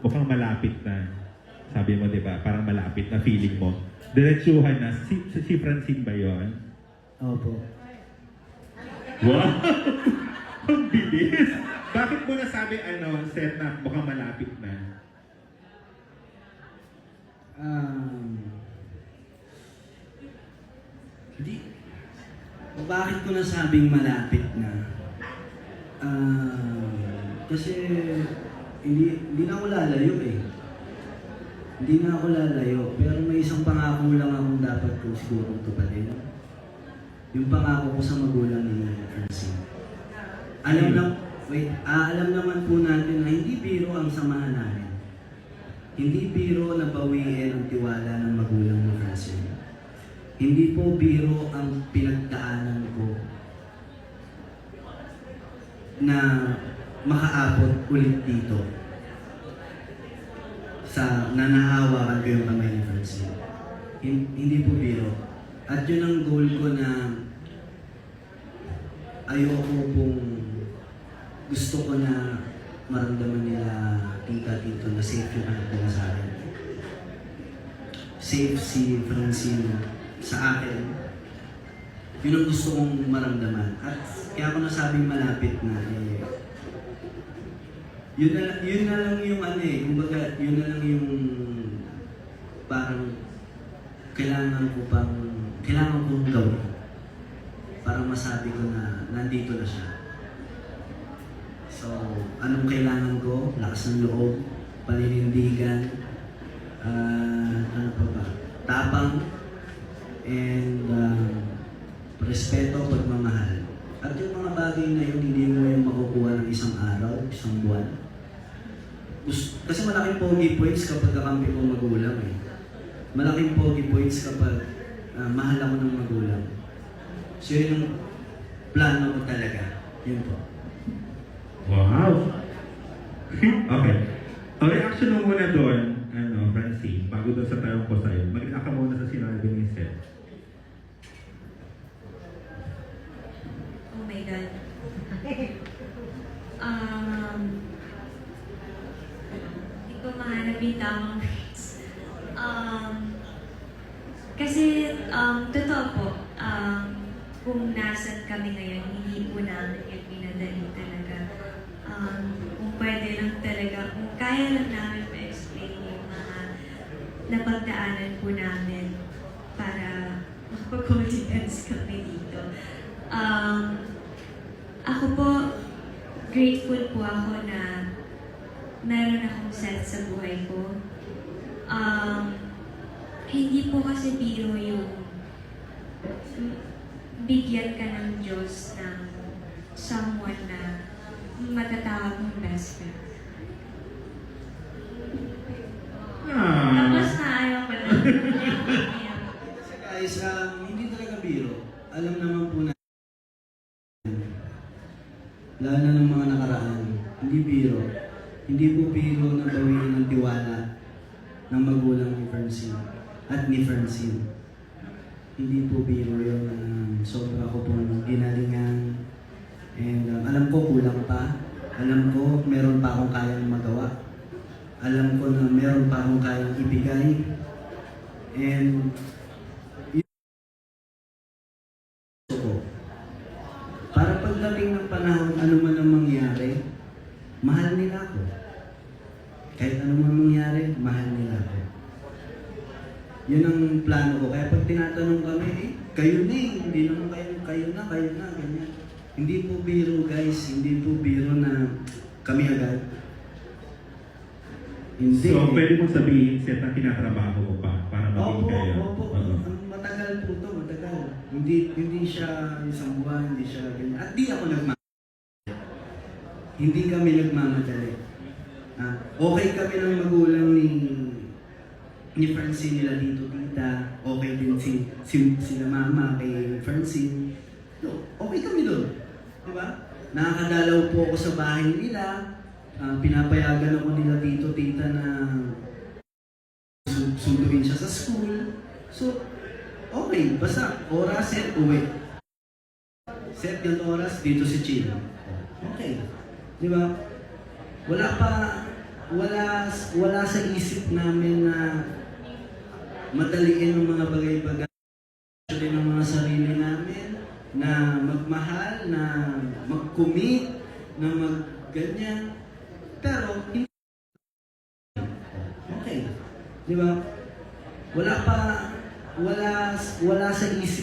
Mukhang malapit na. Sabi mo, di ba? Parang malapit na feeling mo. Diretsuhan na. Si Francine ba yun? Opo. Wow! Ang bilis! Bakit mo nasabi, Seth, na mukhang malapit na? Hindi. Bakit ko nasabing malapit na? Kasi hindi na ako lalayo eh. Hindi na ako lalayo. Pero may isang pangako lang akong dapat ko siguro tuparin. Yung pangako ko sa magulang ni Francine. Alam naman po natin na hindi biro ang samahan namin. Hindi biro na bawiin ang tiwala ng magulang ni Francine. Hindi po biro ang pinagdaanan ko na makaabot ulit dito sa nanahawakan ko yung kamay ni Francine. Hindi po biro. At yun ang goal ko na ayoko pong gusto ko na maramdaman nila tita-tito na safe yung anak nila sa akin. Safe si Francine sa akin. Yun ang gusto kong maramdaman. At kaya ako nasabing malapit na yun na lang yung kumbaga, yun na lang yung parang kailangan kong gawin para masabi ko na nandito na siya. So, anong kailangan ko? Lakas ng loob, paninindigan, ano pa ba? Tapang, and respeto, pagmamahal. At yung mga bagay na yun, hindi mo yung makukuha ng isang araw, isang buwan. Kasi malaking pogi points kapag kakampi ko magulang eh. Malaking pogi points kapag mahal ako ng magulang. So yun yung plano ko talaga. Yun po. Wow! Okay. Ang reaction mo muna doon, Francine, bago doon sa tanong ko sa'yo, mag-react ka muna sa sinabi ni Seth. Oh my God. Hindi ko mahanap yung tamang words. Kasi, totoo po, kung nasan kami ngayon, hindi po namin yung pinadali talaga. Kung pwede lang talaga, kung kaya lang namin ma-explain yung mga napagdaanan po namin para mag-confidence kami dito. Ako po, grateful po ako na meron akong Seth sa buhay ko. Hindi po kasi biro yung bigyan ka ng Diyos ng someone na matatawag mong best friend. Tapos na ayaw ko na. Kasi guys, hindi talaga biro. Alam naman po na lalo na ng mga nakaraan, hindi biro. Hindi po biro na bawiin ang tiwala ng magulang ni Francine at ni Francine. Hindi po biro yun. Sobra ko po ginalingan. And alam ko kulang pa. Alam ko meron pa akong kayang magawa. Alam ko na meron pa akong kayang ibigay. And para pagdating ng panahon, ano man ang mangyari, mahal nila ako. Kahit ano man mangyari, mahal nila ako. Yun ang plano ko. Kaya pag tinatanong kami, kayo na hindi naman kayo na, ganyan. Hindi po biro guys, hindi po biro na kami agad. Hindi. So, pwede mong sabihin, Seth, na tinatrabaho mo pa para maging kayo? Opo. Matagal po to, matagal. Hindi siya isang buwan, hindi siya ganyan. At di ako nagmamadali. Hindi kami nagmamadali. Okay kami ng magulang ni Francine nila dito, tita. Okay din sila mama kay Francine. Okay kami doon. Diba? Nakakadalaw po ako sa bahay nila. Pinapayagan ako nila dito, tita na sunduin siya sa school. So, okay. Basta, oras, set, uwi. Set yung oras, dito si Chill. Okay. Di ba? wala sa isip namin na madaliin ang mga bagay-bagay ng mga sarili namin, na magmahal, na mag-commit, na mag-ganyan. Pero, okay. Di ba? Wala sa isip